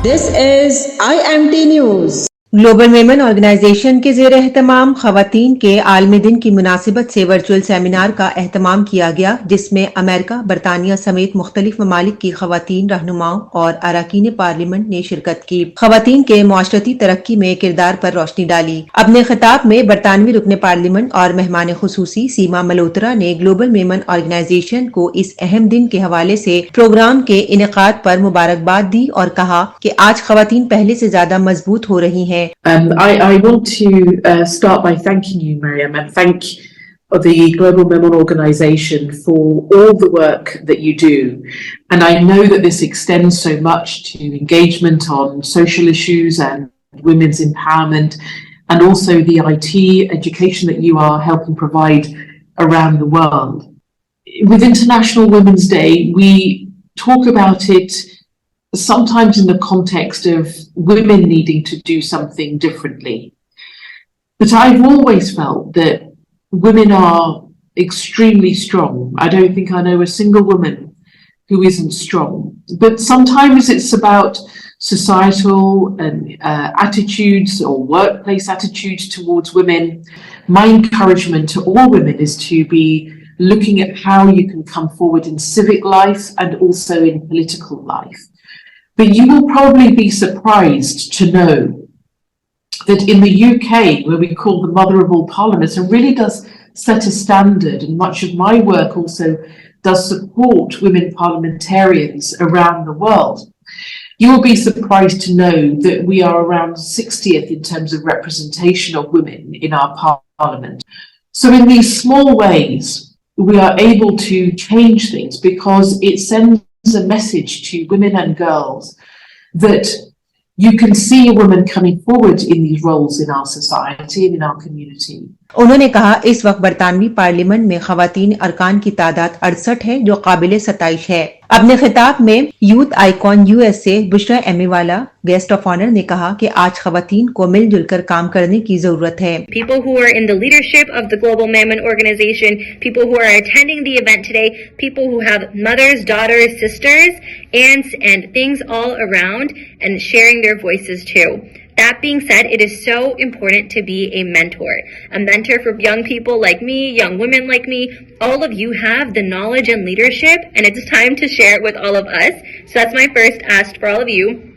This is IMT News. Global Memon organisation के ज़ेर एहतमाम ख़वातीन के आलमी दिन की मुनासिबत से वर्चुअल सेमिनार का एहतमाम किया गया, जिसमें अमेरिका, बरतानिया समेत मुख्तलिफ ममालिक की ख़वातीन रहनुमाओं और अरकान पार्लियामेंट ने शिरकत की। ख़वातीन के मुआशरती तरक्की में किरदार पर रोशनी डाली। अपने खिताब में बरतानवी रुकन पार्लियामेंट और मेहमान खुसूसी सीमा मल्होत्रा ने ग्लोबल मेमन ऑर्गेनाइजेशन को इस अहम दिन के हवाले से प्रोग्राम के इनेकाद पर मुबारकबाद दी और कहा कि आज ख़वातीन पहले से ज्यादा मजबूत हो रही हैं। I want to start by thanking you, Mariam, and thank the Global Women Organisation for all the work that you do. And I know that this extends so much to engagement on social issues and women's empowerment, and also the IT education that you are helping provide around the world. With International Women's Day, we talk about it sometimes in the context of women needing to do something differently. But I've always felt that women are extremely strong. I don't think I know a single woman who isn't strong. But sometimes it's about societal and attitudes or workplace attitudes towards women. My encouragement to all women is to be looking at how you can come forward in civic life and also in political life. But you will probably be surprised to know that in the UK, where we call the mother of all parliaments, it really does set a standard, and much of my work also does support women parliamentarians around the world. You will be surprised to know that we are around 60th in terms of representation of women in our parliament. So in these small ways, we are able to change things because it sends a message to women and girls that you can see a woman coming forward in these roles in our society and in our community. उन्होंने कहा इस वक्त बरतानवी parliament में खवातीन अरकान की तादाद 68 है, जो काबिल सताइश है। अपने खिताब में यूथ आइकॉन यूएस से बुशरा एमीवाला गेस्ट ऑफ ऑनर ने कहा कि आज खवातीन को मिलजुल कर काम करने की जरूरत है। People who are in the leadership of the Global Mammon Organization, people who are attending the event today, people who have mothers, daughters, sisters, aunts, and things all around and sharing their voices too. That being said, it is so important to be a mentor for young people like me, young women like me. All of you have the knowledge and leadership, and it's time to share it with all of us. So that's my first ask for all of you.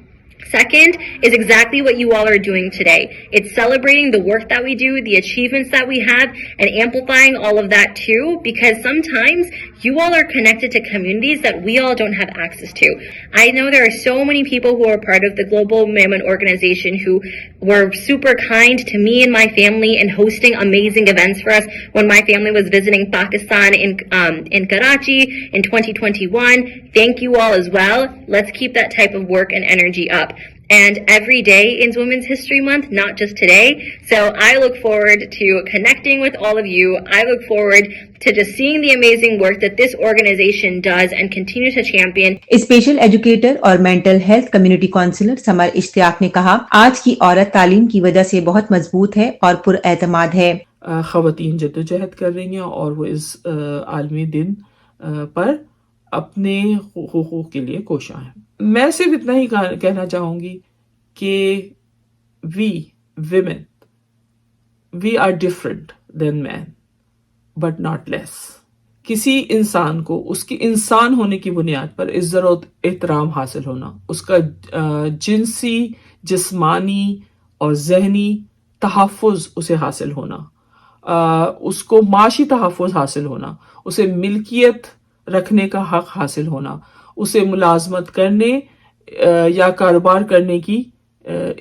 Second is exactly what you all are doing today. It's celebrating the work that we do, the achievements that we have, and amplifying all of that too, because sometimes you all are connected to communities that we all don't have access to. I know there are so many people who are part of the Global Mammon Organization who were super kind to me and my family and hosting amazing events for us when my family was visiting Pakistan in Karachi in 2021. Thank you all as well. Let's keep that type of work and energy up. And every day is Women's History Month, not just today. So I look forward to connecting with all of you. I look forward to just seeing the amazing work that this organization does and continue to champion. Special educator और mental health community counsellor Samar Ishtiaq ने कहा, आज की औरत तालीम की वजह से बहुत मजबूत है और पुरएतमाद है। खवातीन जद्दोजहद कर रही हैं और वो इस आलमी दिन पर अपने हुकूक के लिए कोशा हैं। मैं सिर्फ इतना ही कहना चाहूँगी कि we are different than man but not less. किसी इंसान को उसकी इंसान होने की बुनियाद पर इज्जत और एहतराम हासिल होना, उसका जिनसी, जिस्मानी और जहनी तहफ़्फ़ुज़ उसे हासिल होना, उसको माशी तहफ़्फ़ुज़ हासिल होना, उसे मिल्कियत रखने का हक हासिल होना, उसे मुलाजमत करने या कारोबार करने की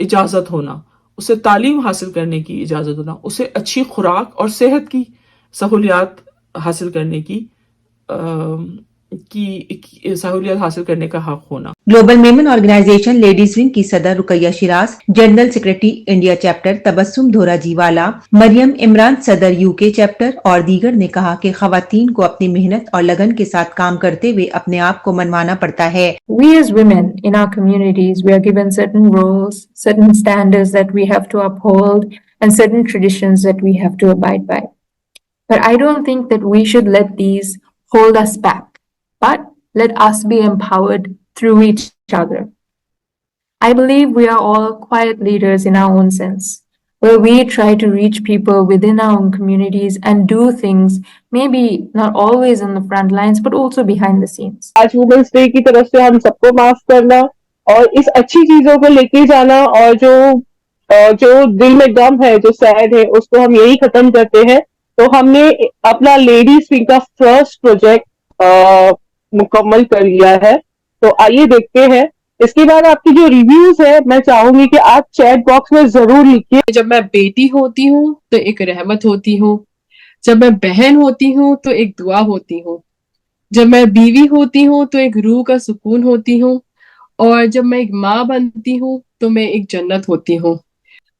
इजाज़त होना, उसे तालीम हासिल करने की इजाज़त होना, उसे अच्छी खुराक और सेहत की सहूलियात हासिल करने की सहूलियत हासिल करने का हक होना। Global Memon organisation ladies wing की सदर Ruqaiya Shiraz, general secretary India chapter Tabassum Dhorajiwala, Mariam Imran सदर यूके चैप्टर और दीगर ने कहा कि खवातीन को अपनी मेहनत और लगन के साथ काम करते हुए अपने आप को मनवाना पड़ता है। We as women in our communities, we are given certain roles, certain standards that we have to uphold, and certain traditions that we have to abide by. But I don't think that we should let these hold us back, but let us be empowered through each other. I believe we are all quiet leaders in our own sense, where we try to reach people within our own communities and do things, maybe not always on the front lines, but also behind the scenes. आज women's day की तरफ से हम सबको माफ करना और इस अच्छी चीजों को लेके जाना, और जो दिल में गम है, जो सैड है, उसको हम यही खत्म करते हैं। तो हमने अपना लेडीज विंग का फर्स्ट प्रोजेक्ट मुकम्मल कर लिया है। तो आइए देखते हैं। इसके बाद आपकी जो रिव्यूज है, मैं चाहूंगी कि आप चैट बॉक्स में जरूर लिखिए। जब मैं बेटी होती हूँ तो एक रहमत होती हूँ, जब मैं बहन होती हूँ तो एक दुआ होती हूँ, जब मैं बीवी होती हूँ तो एक रूह का सुकून होती हूँ, और जब मैं एक माँ बनती हूँ तो मैं एक जन्नत होती हूँ।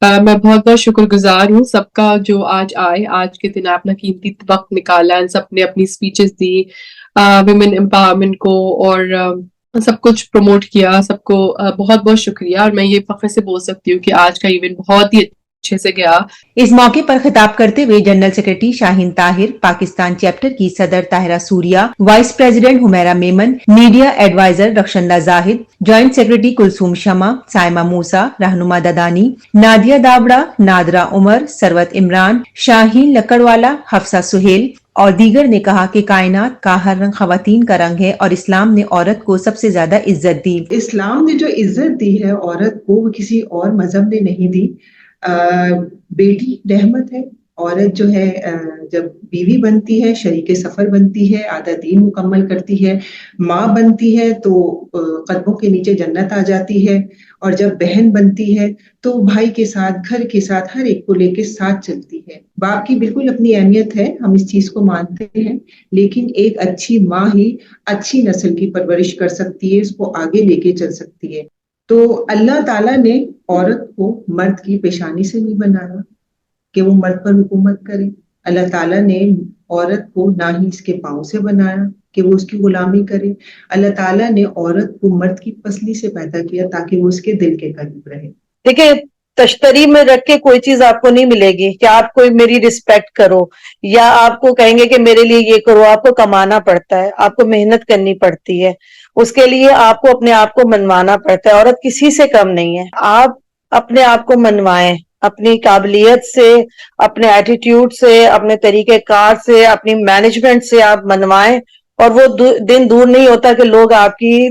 मैं बहुत बहुत शुक्रगुजार हूँ सबका जो आज आए, आज के दिन अपना कीमती वक्त निकाला, सबने अपनी स्पीचेस दी विमेन एम्पावरमेंट को और सब कुछ प्रमोट किया। सबको बहुत बहुत शुक्रिया, और मैं ये फख्र से बोल सकती हूँ कि आज का इवेंट बहुत ही अच्छे से गया। इस मौके पर खिताब करते हुए general secretary Shaheen Tahir, Pakistan chapter की सदर Tahira Suriya, vice president Humaira Memon, media adviser Rakhshanda Zahid, joint secretary Kulsoom Shama, Saima Moosa, Rahnuma Dadani, Nadia Dawda, NADRA Umar, Sarwat Imran, Shaheen Lakdawala, Hafsa Suhail और दीगर ने कहा कि कायनात का हर रंग खवातीन का रंग है और इस्लाम ने औरत को सबसे ज्यादा इज्जत दी। इस्लाम ने जो इज्जत दी है औरत को, वो किसी और मजहब ने नहीं दी। बेटी रहमत है। औरत जो है जब बीवी बनती है, शरीके सफर बनती है, आधा दीन मुकम्मल करती है, माँ बनती है तो कदमों के नीचे जन्नत आ जाती है, और जब बहन बनती है तो भाई के साथ, घर के साथ, हर एक को लेके साथ चलती है। बाप की बिल्कुल अपनी अहमियत है, हम इस चीज को मानते हैं, लेकिन एक अच्छी माँ ही अच्छी नस्ल की परवरिश कर सकती है, इसको आगे लेके चल सकती है। तो अल्लाह ताला ने औरत को मर्द की पेशानी से नहीं बनाया कि वो मर्द पर हुकूमत करे। अल्लाह ताला ने औरत को ना ही इसके पाँव से बनाया कि वो उसकी गुलामी करे। अल्लाह ताला ने औरत को मर्द की पसली से पैदा किया ताकि वो उसके दिल के करीब रहे। देखिए, तश्तरी में रख के कोई चीज आपको नहीं मिलेगी कि आप कोई मेरी रिस्पेक्ट करो या आपको कहेंगे कि मेरे लिए ये करो। आपको कमाना पड़ता है, आपको मेहनत करनी पड़ती है, उसके लिए आपको अपने आप को मनवाना पड़ता है। औरत किसी से कम नहीं है। आप अपने आप को मनवाएं, अपनी काबिलियत से, अपने एटीट्यूड से, अपने तरीके कार से, अपनी मैनेजमेंट से आप मनवाएं, और वो दिन दूर नहीं होता कि लोग आपकी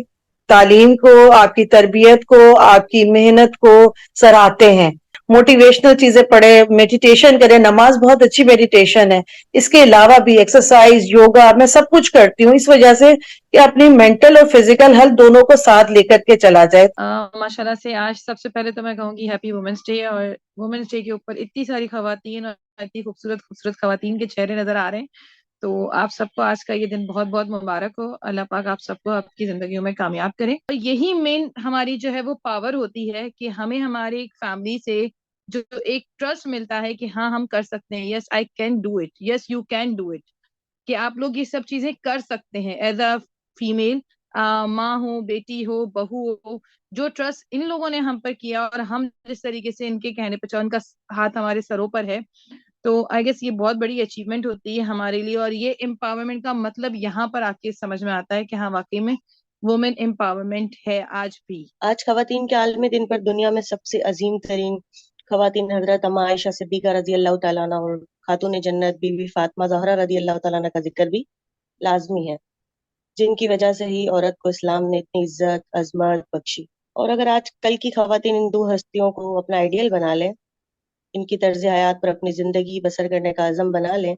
तालीम को, आपकी तरबियत को, आपकी मेहनत को सराहते हैं। मोटिवेशनल चीजें पढ़े, मेडिटेशन करें। नमाज बहुत अच्छी मेडिटेशन है। इसके अलावा भी एक्सरसाइज, योगा, मैं सब कुछ करती हूँ इस वजह से कि अपनी मेंटल और फिजिकल हेल्थ दोनों को साथ लेकर के चला जाए। माशाल्लाह से आज सबसे पहले तो मैं कहूँगी हैप्पी वुमेन्स डे, और वुमेन्स डे के ऊपर इतनी सारी खवातीन और इतनी खूबसूरत खूबसूरत खवातीन के चेहरे नजर आ रहे हैं। तो आप सबको आज का ये दिन बहुत बहुत मुबारक हो। अल्लाह पाक आप सबको आपकी जिंदगियों में कामयाब करे। और यही मेन हमारी जो है वो पावर होती है कि हमें हमारी फैमिली से जो एक ट्रस्ट मिलता है कि हाँ हम कर सकते हैं। Yes I can do it, yes you can do it, कि आप लोग ये सब चीजें कर सकते हैं एज अ फीमेल, माँ हो, बेटी हो, बहू हो। जो ट्रस्ट इन लोगों ने हम पर किया और हम जिस तरीके से इनके कहने पर चला, उनका हाथ हमारे सरों पर है, तो आई गेस ये बहुत बड़ी अचीवमेंट होती है हमारे लिए। और ये एम्पावरमेंट का मतलब यहाँ पर आके समझ में आता है कि हाँ वाकई में वुमेन एम्पावरमेंट है आज भी। आज खवातीन के आलमी दिन पर दुनिया में सबसे अजीम तरीन खवातीन हजरत अम्मा आयशा सिद्दीका रजी अल्लाह तआला अन्हा और खातून जन्नत बीबी फातिमा ज़हरा रजी अल्लाह तआला अन्हा का जिक्र भी लाजमी है, जिनकी वजह से ही औरत को इस्लाम ने इतनी इज्जत अजमत बख्शी। और अगर आज कल की खवातीन इन दो हस्तियों को अपना आइडियल बना लें, इनकी तर्ज हयात पर अपनी जिंदगी बसर करने का अज़म बना लें,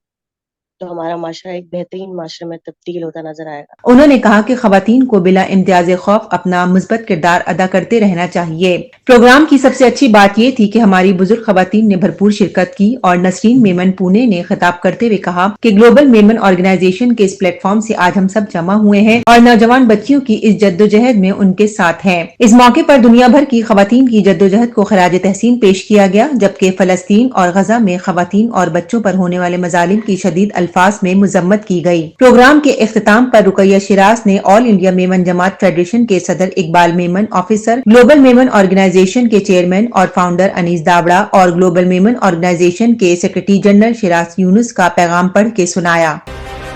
तो हमारा माशरा एक बेहतरीन माशरे में तब्दील होता नजर आएगा। उन्होंने कहा कि खवातीन को बिला इम्तियाज खौफ अपना मुस्बत किरदार अदा करते रहना चाहिए। प्रोग्राम की सबसे अच्छी बात ये थी कि हमारी बुजुर्ग खवातीन ने भरपूर शिरकत की और नसरीन मेमन पुणे ने खिताब करते हुए कहा कि ग्लोबल मेमन ऑर्गेनाइजेशन के इस प्लेटफॉर्म से आज हम सब जमा हुए हैं और नौजवान बच्चियों की इस जद्दोजहद में उनके साथ हैं। इस मौके पर दुनिया भर की खवातीन की जद्दोजहद को खराज तहसीन पेश किया गया, जबकि फलस्तीन और गजा में खवातीन और बच्चों पर होने वाले मजालिम की शदीद अल्फाज में मुजम्मत की गई। प्रोग्राम के इख्तिताम पर रुकैया शिराज ने all India Memon Jamaat federation के सदर Iqbal Memon, officer global Memon organisation के चेयरमैन और फाउंडर अनीस दावड़ा और ग्लोबल मेमन ऑर्गेनाइजेशन के सेक्रेटरी जनरल शिराज यूनुस का पैगाम पढ़ के सुनाया।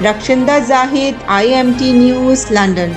Rakhshanda Zahid, IMT news, London.